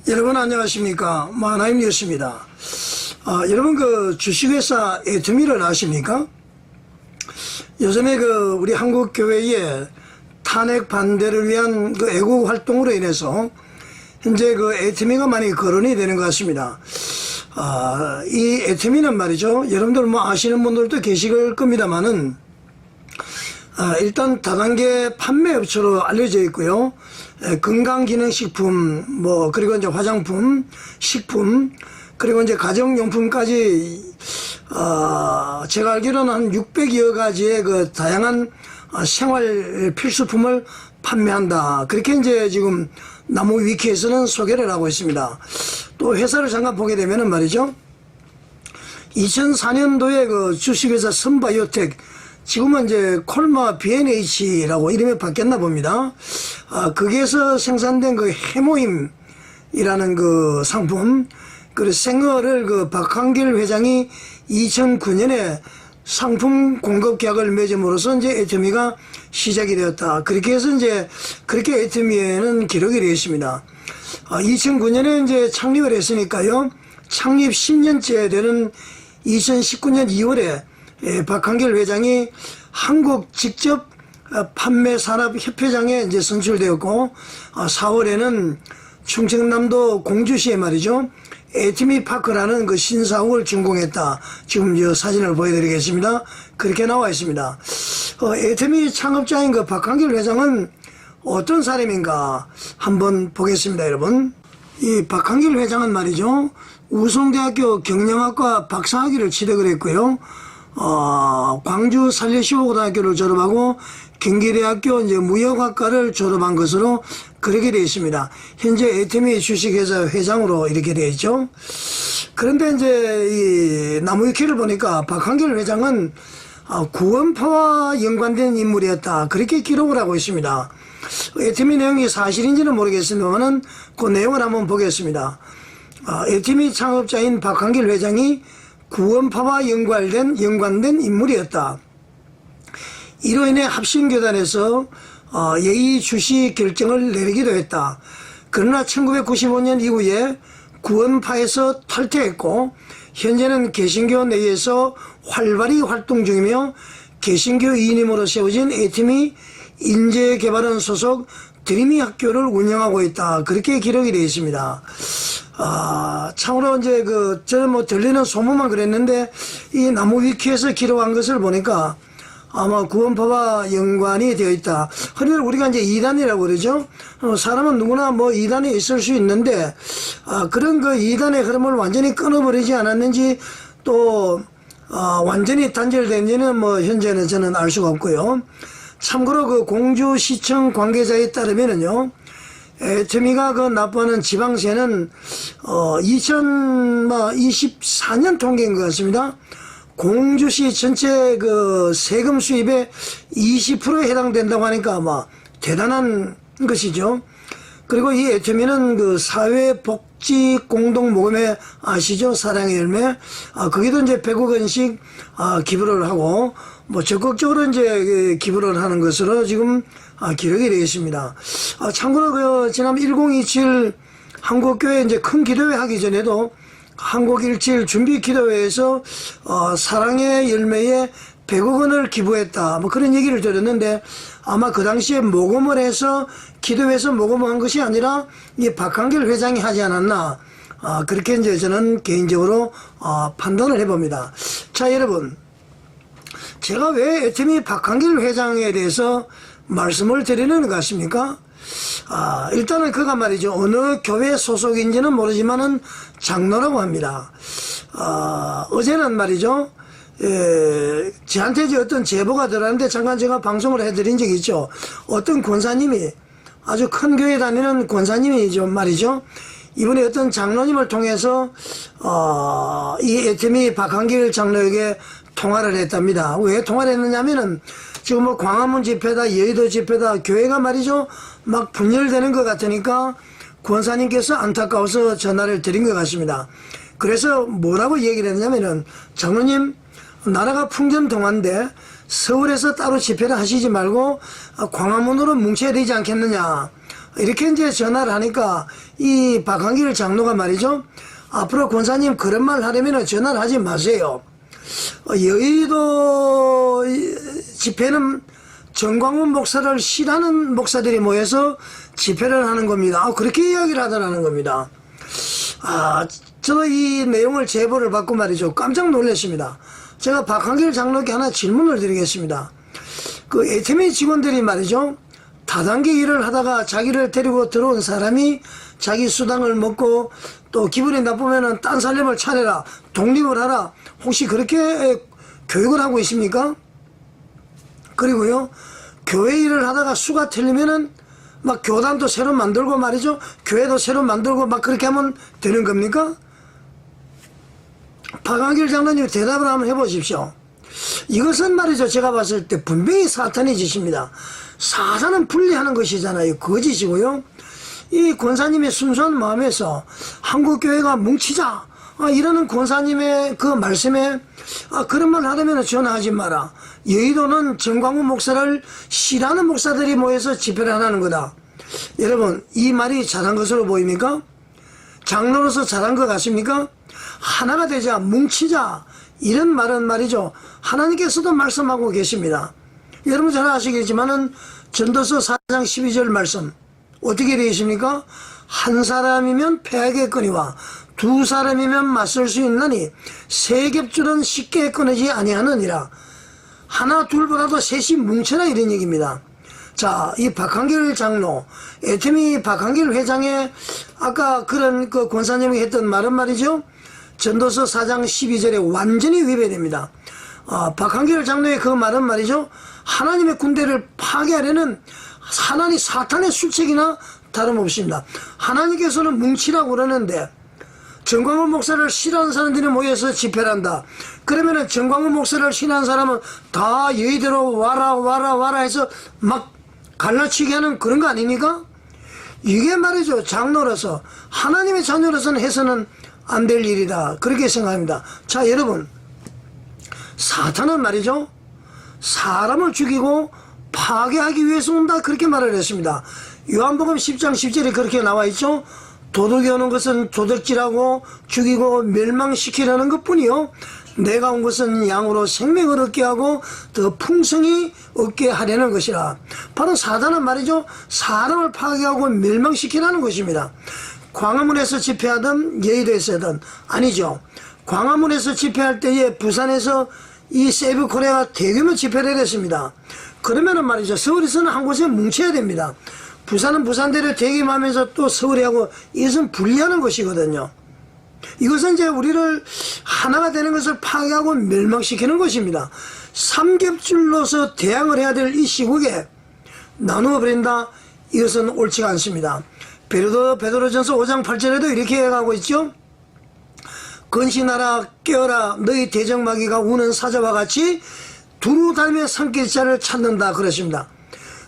여러분 안녕하십니까. 마나임 뉴스입니다. 여러분 그 주식회사 애트미를 아십니까? 요즘에 그 우리 한국교회의 탄핵 반대를 위한 그 애국 활동으로 인해서 현재 그 애트미가 많이 거론이 되는 것 같습니다. 이 애트미는 말이죠. 여러분들 뭐 아시는 분들도 계실 겁니다만은 일단 다단계 판매업체로 알려져 있고요. 건강기능식품, 그리고 이제 화장품, 식품, 그리고 이제 가정용품까지, 제가 알기로는 한 600여 가지의 그 다양한 생활 필수품을 판매한다. 그렇게 이제 지금 나무위키에서는 소개를 하고 있습니다. 또 회사를 잠깐 보게 되면은 말이죠. 2004년도에 그 주식회사 선바이오텍, 지금은 이제 콜마 B&H라고 이름이 바뀌었나 봅니다. 거기에서 생산된 그 해모임이라는 그 상품, 그 생어를 그 박한길 회장이 2009년에 상품 공급 계약을 맺음으로써 이제 애터미가 시작이 되었다. 그렇게 해서 이제 그렇게 애터미에는 기록이 되어 있습니다. 2009년에 이제 창립을 했으니까요. 창립 10년째 되는 2019년 2월에 박한길 회장이 한국 직접 판매 산업 협회장에 이제 선출되었고, 4월에는 충청남도 공주시에 말이죠. 애트미 파크라는 그 신사옥을 준공했다. 지금 이 사진을 보여드리겠습니다. 그렇게 나와 있습니다. 애트미 창업자인 그 박한길 회장은 어떤 사람인가 한번 보겠습니다, 여러분. 이 박한길 회장은 말이죠. 우송대학교 경영학과 박사학위를 취득을 했고요. 광주 살레시오고등학교를 졸업하고 경기대학교 이제 무역학과를 졸업한 것으로 그렇게 되어 있습니다. 현재 애터미 주식회사 회장으로 이렇게 되어 있죠. 그런데 이제 이 나무위키를 보니까 박한길 회장은 구원파와 연관된 인물이었다. 그렇게 기록을 하고 있습니다. 애터미 내용이 사실인지는 모르겠습니다만은 그 내용을 한번 보겠습니다. 애터미 창업자인 박한길 회장이 구원파와 연관된 인물이었다. 이로 인해 합신교단에서 예의 주시 결정을 내리기도 했다. 그러나 1995년 이후에 구원파에서 탈퇴했고 현재는 개신교 내에서 활발히 활동 중이며 개신교 이인임으로 세워진 애터미 인재개발원 소속 드리미 학교를 운영하고 있다. 그렇게 기록이 되어 있습니다. 참으로 이제 저는 뭐 들리는 소문만 그랬는데 이 나무위키에서 기록한 것을 보니까 아마 구원파와 연관이 되어 있다. 흔히 우리가 이제 이단이라고 그러죠. 사람은 누구나 뭐 이단에 있을 수 있는데, 그런 그 이단의 흐름을 완전히 끊어버리지 않았는지 또, 완전히 단절된지는 뭐 현재는 저는 알 수가 없고요. 참고로 그 공주시청 관계자에 따르면은요, 애터미가 그 납부하는 지방세는 2024년 통계인 것 같습니다. 공주시 전체 그 세금 수입의 20%에 해당된다고 하니까 아마 대단한 것이죠. 그리고 이 애터미는 그 사회복지 공동모금회 아시죠? 사랑의 열매. 거기도 이제 100억 원씩 기부를 하고 뭐 적극적으로 이제 기부를 하는 것으로 지금 기록이 되어 있습니다. 참고로 그 지난 1027 한국교회 이제 큰 기도회 하기 전에도 한국17 준비 기도회에서 사랑의 열매에 100억 원을 기부했다. 뭐 그런 얘기를 들었는데 아마 그 당시에 모금을 해서 기도회에서 모금을 한 것이 아니라 이 박한길 회장이 하지 않았나. 그렇게 이제 저는 개인적으로 판단을 해봅니다. 자, 여러분. 제가 왜 애터미 박한길 회장에 대해서 말씀을 드리는 것 같습니까? 일단은 그가 말이죠. 어느 교회 소속인지는 모르지만은 장로라고 합니다. 어제는 말이죠. 저한테 이제 어떤 제보가 들어왔는데 잠깐 제가 방송을 해드린 적이 있죠. 어떤 권사님이 아주 큰 교회 다니는 권사님이죠. 말이죠. 이번에 어떤 장로님을 통해서, 이 애터미 박한길 장로에게 통화를 했답니다. 왜 통화를 했느냐면은 지금 뭐 광화문 집회다, 여의도 집회다, 교회가 말이죠. 막 분열되는 것 같으니까 권사님께서 안타까워서 전화를 드린 것 같습니다. 그래서 뭐라고 얘기를 했냐면은 장로님, 나라가 풍전등화인데 서울에서 따로 집회를 하시지 말고 광화문으로 뭉쳐야 되지 않겠느냐. 이렇게 이제 전화를 하니까 이 박한길 장로가 말이죠. 앞으로 권사님 그런 말 하려면 전화를 하지 마세요. 여의도 집회는 정광훈 목사를 싫어하는 목사들이 모여서 집회를 하는 겁니다. 그렇게 이야기를 하더라는 겁니다. 저도 이 내용을 제보를 받고 말이죠. 깜짝 놀랐습니다. 제가 박한길 장로께 하나 질문을 드리겠습니다. 그 애터미 직원들이 말이죠. 다단계 일을 하다가 자기를 데리고 들어온 사람이 자기 수당을 먹고 또 기분이 나쁘면은 딴 살림을 차려라, 독립을 하라, 혹시 그렇게 교육을 하고 있습니까? 그리고요, 교회 일을 하다가 수가 틀리면은 막 교단도 새로 만들고 말이죠, 교회도 새로 만들고 막 그렇게 하면 되는 겁니까? 박한길 장로님 대답을 한번 해보십시오. 이것은 말이죠, 제가 봤을 때 분명히 사탄의 짓입니다. 사탄은 분리하는 것이잖아요. 거짓이고요. 이 권사님의 순수한 마음에서 한국교회가 뭉치자 이러는 권사님의 그 말씀에 그런 말 하려면 전화하지 마라. 여의도는 정광훈 목사를 싫어하는 목사들이 모여서 집회를 하는 거다. 여러분, 이 말이 잘한 것으로 보입니까? 장로로서 잘한 것 같습니까? 하나가 되자, 뭉치자, 이런 말은 말이죠, 하나님께서도 말씀하고 계십니다. 여러분 잘 아시겠지만은 전도서 4장 12절 말씀 어떻게 되어 있습니까? 한 사람이면 패하겠거니와 두 사람이면 맞설 수 있나니 세 겹줄은 쉽게 끊어지지 아니하느니라. 하나 둘보다도 셋이 뭉쳐라, 이런 얘기입니다. 자, 이 박한길 장로, 애터미 박한길 회장의 아까 그런 그 권사님이 했던 말은 말이죠, 전도서 4장 12절에 완전히 위배됩니다. 박한길 장로의 그 말은 말이죠, 하나님의 군대를 파괴하려는 하나님 사탄의 술책이나 다름없습니다. 하나님께서는 뭉치라고 그러는데 정광훈 목사를 싫어하는 사람들이 모여서 집회를 한다. 그러면은 정광훈 목사를 싫어하는 사람은 다 여의도로 와라 해서 막 갈라치게 하는 그런 거 아닙니까? 이게 말이죠, 장로로서 하나님의 자녀로서는 해서는 안 될 일이다, 그렇게 생각합니다. 자, 여러분, 사탄은 말이죠, 사람을 죽이고 파괴하기 위해서 온다, 그렇게 말을 했습니다. 요한복음 10장 10절에 그렇게 나와 있죠. 도둑이 오는 것은 도둑질하고 죽이고 멸망시키려는 것뿐이요, 내가 온 것은 양으로 생명을 얻게 하고 더 풍성히 얻게 하려는 것이라. 바로 사단은 말이죠, 사람을 파괴하고 멸망시키라는 것입니다. 광화문에서 집회하든 여의도에서 하든 아니죠. 광화문에서 집회할 때에 부산에서 이 세이브코리아가 대규모 집회를 했습니다. 그러면은 말이죠, 서울에서는 한 곳에 뭉쳐야 됩니다. 부산은 부산대로 대기하면서 또 서울에 하고, 이것은 분리하는 것이거든요. 이것은 이제 우리를 하나가 되는 것을 파괴하고 멸망시키는 것입니다. 삼겹줄로서 대항을 해야 될 이 시국에 나누어 버린다, 이것은 옳지가 않습니다. 베드로전서 5장 8절에도 이렇게 해가고 있죠. 건신하라, 깨어라, 너희 대적마귀가 우는 사자와 같이 두루 다니며 삼킬 자를 찾는다, 그러십니다.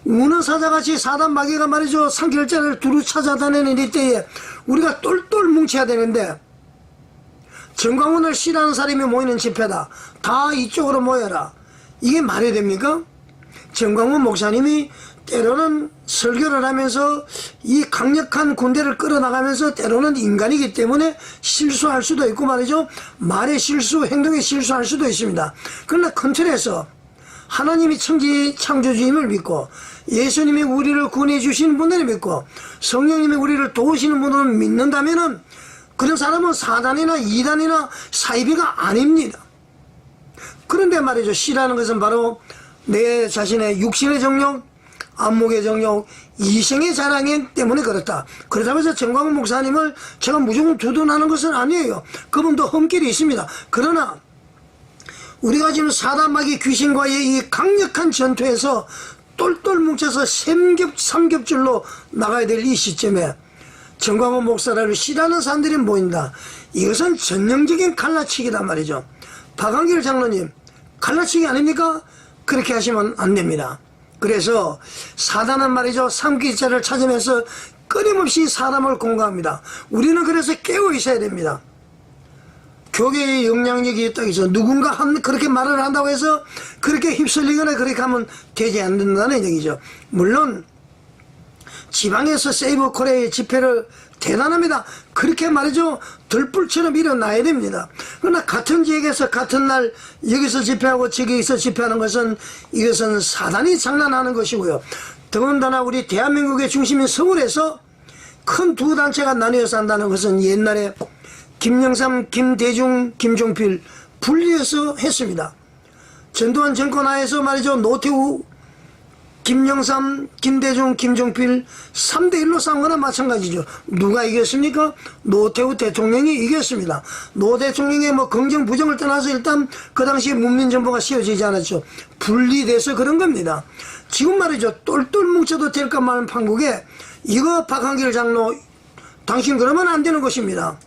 우는 사자같이 사단 마귀가 말이죠, 삼킬 자를 두루 찾아다니는 이때에 우리가 똘똘 뭉쳐야 되는데, 정광훈을 싫어하는 사람이 모이는 집회다, 다 이쪽으로 모여라, 이게 말이 됩니까? 정광훈 목사님이 때로는 설교를 하면서 이 강력한 군대를 끌어나가면서 때로는 인간이기 때문에 실수할 수도 있고 말이죠, 말의 실수, 행동의 실수할 수도 있습니다. 그러나 큰 틀에서 하나님이 창조주임을 믿고 예수님이 우리를 구원해 주시는 분들을 믿고 성령님이 우리를 도우시는 분들을 믿는다면은 그런 사람은 사단이나 이단이나 사이비가 아닙니다. 그런데 말이죠, 싫어하는 것은 바로 내 자신의 육신의 정욕, 안목의 정욕, 이생의 자랑 때문에 그렇다. 그렇다고 해서 정광훈 목사님을 제가 무조건 두둔하는 것은 아니에요. 그분도 험길이 있습니다. 그러나 우리가 지금 사단마귀 귀신과의 이 강력한 전투에서 똘똘 뭉쳐서 삼겹줄로 나가야 될 이 시점에 정광훈 목사를 싫어하는 사람들이 모인다. 이것은 전형적인 갈라치기단 말이죠. 박한길 장로님, 갈라치기 아닙니까? 그렇게 하시면 안 됩니다. 그래서 사단은 말이죠, 삼킬자를 찾으면서 끊임없이 사람을 공격합니다. 우리는 그래서 깨어 있어야 됩니다. 교계의 영향력이 있다고 해서 누군가 그렇게 말을 한다고 해서 그렇게 휩쓸리거나 그렇게 하면 되지 않는다는 얘기죠. 물론 지방에서 세이브 코리아의 집회를 대단합니다. 그렇게 말이죠. 들불처럼 일어나야 됩니다. 그러나 같은 지역에서 같은 날 여기서 집회하고 저기서 집회하는 것은 이것은 사단이 장난하는 것이고요. 더군다나 우리 대한민국의 중심인 서울에서 큰 두 단체가 나뉘어서 한다는 것은 옛날에 김영삼, 김대중, 김종필 분리해서 했습니다. 전두환 정권 하에서 말이죠. 노태우, 김영삼, 김대중, 김종필 3대1로 싸운 거나 마찬가지죠. 누가 이겼습니까? 노태우 대통령이 이겼습니다. 노 대통령의 뭐 긍정 부정을 떠나서 일단 그 당시에 문민정부가 씌워지지 않았죠. 분리돼서 그런 겁니다. 지금 말이죠. 똘똘 뭉쳐도 될까 말은 판국에 이거 박한길 장로 당신 그러면 안 되는 것입니다.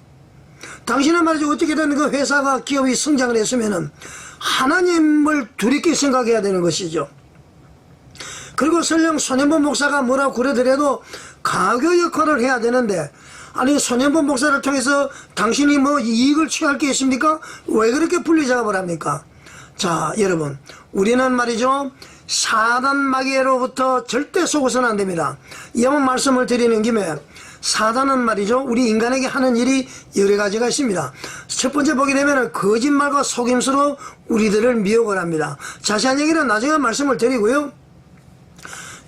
당신은 말이죠. 어떻게든 그 회사가 기업이 성장을 했으면은 하나님을 두렵게 생각해야 되는 것이죠. 그리고 설령 손현보 목사가 뭐라고 그러더라도 가교 역할을 해야 되는데 아니 손현보 목사를 통해서 당신이 뭐 이익을 취할 게 있습니까? 왜 그렇게 분리작업을 합니까? 자 여러분 우리는 말이죠 사단 마귀로부터 절대 속아서는 안 됩니다. 이 한번 말씀을 드리는 김에 사단은 말이죠 우리 인간에게 하는 일이 여러 가지가 있습니다. 첫 번째 보게 되면 거짓말과 속임수로 우리들을 미혹을 합니다. 자세한 얘기는 나중에 말씀을 드리고요.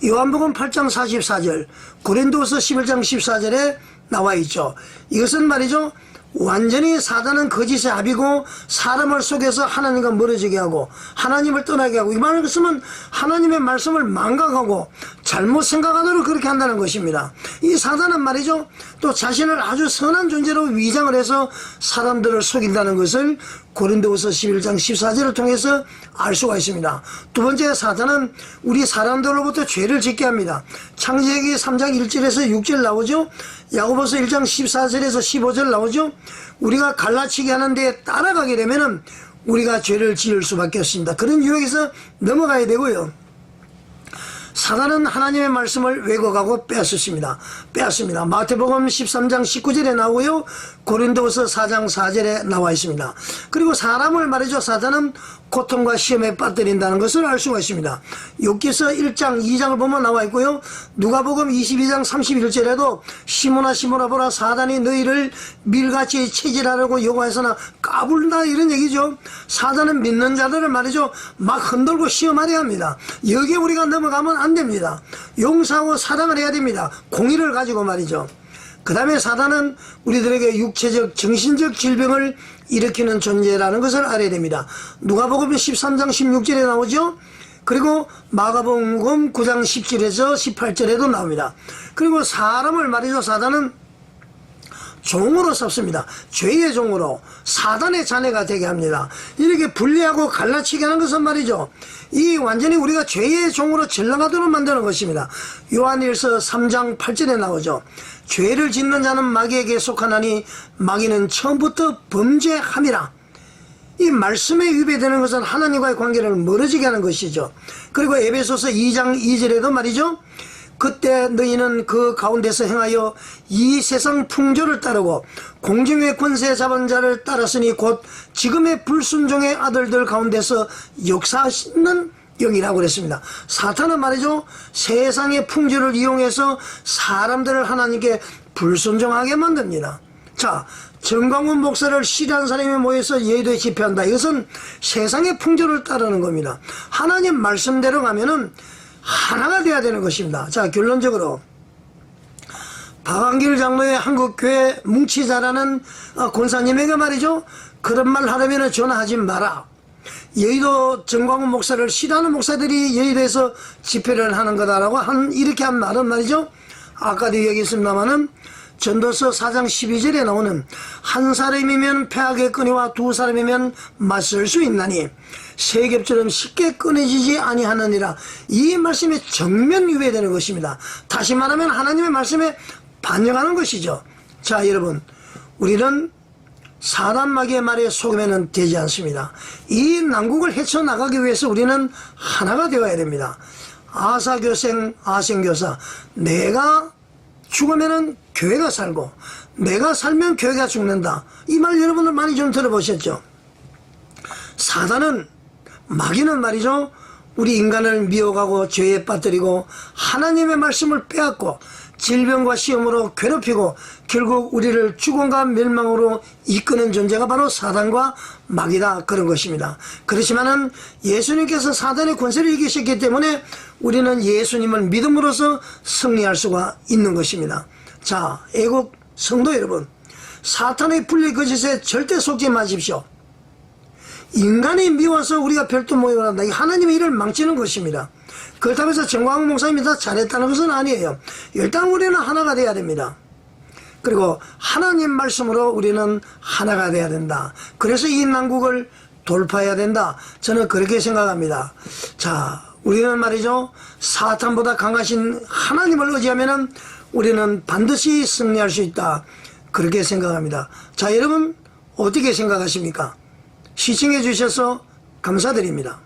요한복음 8장 44절 고린도서 11장 14절에 나와 있죠. 이것은 말이죠 완전히 사단은 거짓의 압이고 사람을 속여서 하나님과 멀어지게 하고 하나님을 떠나게 하고 이 말을 쓰면 하나님의 말씀을 망각하고 잘못 생각하도록 그렇게 한다는 것입니다. 이 사단은 말이죠 또 자신을 아주 선한 존재로 위장을 해서 사람들을 속인다는 것을 고린도후서 11장 14절을 통해서 알 수가 있습니다. 두 번째 사단은 우리 사람들로부터 죄를 짓게 합니다. 창세기 3장 1절에서 6절 나오죠. 야고보서 1장 14절에서 15절 나오죠. 우리가 갈라치기 하는 데 따라가게 되면은 우리가 죄를 지을 수밖에 없습니다. 그런 유혹에서 넘어가야 되고요. 사단은 하나님의 말씀을 왜곡하고 빼앗습니다. 마태복음 13장 19절에 나오고요. 고린도후서 4장 4절에 나와 있습니다. 그리고 사람을 말이죠. 사단은 고통과 시험에 빠뜨린다는 것을 알 수가 있습니다. 욥기서 1장 2장을 보면 나와 있고요. 누가복음 22장 31절에도 시몬아 보라 사단이 너희를 밀같이 체질하려고 요구해서나 까불다 이런 얘기죠. 사단은 믿는 자들을 말이죠 막 흔들고 시험하려 합니다. 여기에 우리가 넘어가면 안 됩니다. 용서하고 사랑을 해야 됩니다. 공의를 가지고 말이죠. 그 다음에 사단은 우리들에게 육체적 정신적 질병을 일으키는 존재라는 것을 알아야 됩니다. 누가복음 13장 16절에 나오죠. 그리고 마가복음 9장 10절에서 18절에도 나옵니다. 그리고 사람을 말이죠 사단은 종으로 섭습니다. 죄의 종으로 사단의 자녀가 되게 합니다. 이렇게 분리하고 갈라치게 하는 것은 말이죠 이 완전히 우리가 죄의 종으로 전락하도록 만드는 것입니다. 요한일서 3장 8절에 나오죠. 죄를 짓는 자는 마귀에게 속하나니 마귀는 처음부터 범죄함이라. 이 말씀에 위배되는 것은 하나님과의 관계를 멀어지게 하는 것이죠. 그리고 에베소서 2장 2절에도 말이죠 그때 너희는 그 가운데서 행하여 이 세상 풍조를 따르고 공중의 권세 잡은 자를 따랐으니 곧 지금의 불순종의 아들들 가운데서 역사하시는 영이라고 그랬습니다. 사탄은 말이죠 세상의 풍조를 이용해서 사람들을 하나님께 불순종하게 만듭니다. 자 정광훈 목사를 싫어하는 사람이 모여서 예도에 집회한다. 이것은 세상의 풍조를 따르는 겁니다. 하나님 말씀대로 가면은 하나가 돼야 되는 것입니다. 자 결론적으로 박한길 장로의 한국교회 뭉치자라는 권사님에게 말이죠 그런 말 하려면 전화하지 마라. 여의도 정광훈 목사를 싫어하는 목사들이 여의도에서 집회를 하는 거다라고 이렇게 한 말은 말이죠 아까도 얘기했습니다마는 전도서 4장 12절에 나오는 한 사람이면 패하게 끊이와 두 사람이면 맞설 수 있나니 세 겹처럼 쉽게 끊어지지 아니하느니라. 이 말씀에 정면 위배되는 것입니다. 다시 말하면 하나님의 말씀에 반영하는 것이죠. 자 여러분 우리는 사단 마귀의 말에 속으면 되지 않습니다. 이 난국을 헤쳐나가기 위해서 우리는 하나가 되어야 됩니다. 아사교생 아생교사 내가 죽으면은 교회가 살고 내가 살면 교회가 죽는다. 이 말 여러분들 많이 좀 들어보셨죠? 사단은 마귀는 말이죠 우리 인간을 미혹하고 죄에 빠뜨리고 하나님의 말씀을 빼앗고 질병과 시험으로 괴롭히고 결국 우리를 죽음과 멸망으로 이끄는 존재가 바로 사단과 마귀다, 그런 것입니다. 그렇지만은 예수님께서 사단의 권세를 이기셨기 때문에 우리는 예수님을 믿음으로써 승리할 수가 있는 것입니다. 자, 애국 성도 여러분, 사탄의 분리 거짓에 절대 속지 마십시오. 인간이 미워서 우리가 별도 모임을 한다. 하나님의 일을 망치는 것입니다. 그렇다고 해서 정광훈 목사님이 다 잘했다는 것은 아니에요. 일단 우리는 하나가 돼야 됩니다. 그리고 하나님 말씀으로 우리는 하나가 돼야 된다. 그래서 이 난국을 돌파해야 된다. 저는 그렇게 생각합니다. 자, 우리는 말이죠, 사탄보다 강하신 하나님을 의지하면은 우리는 반드시 승리할 수 있다, 그렇게 생각합니다. 자, 여러분 어떻게 생각하십니까? 시청해 주셔서 감사드립니다.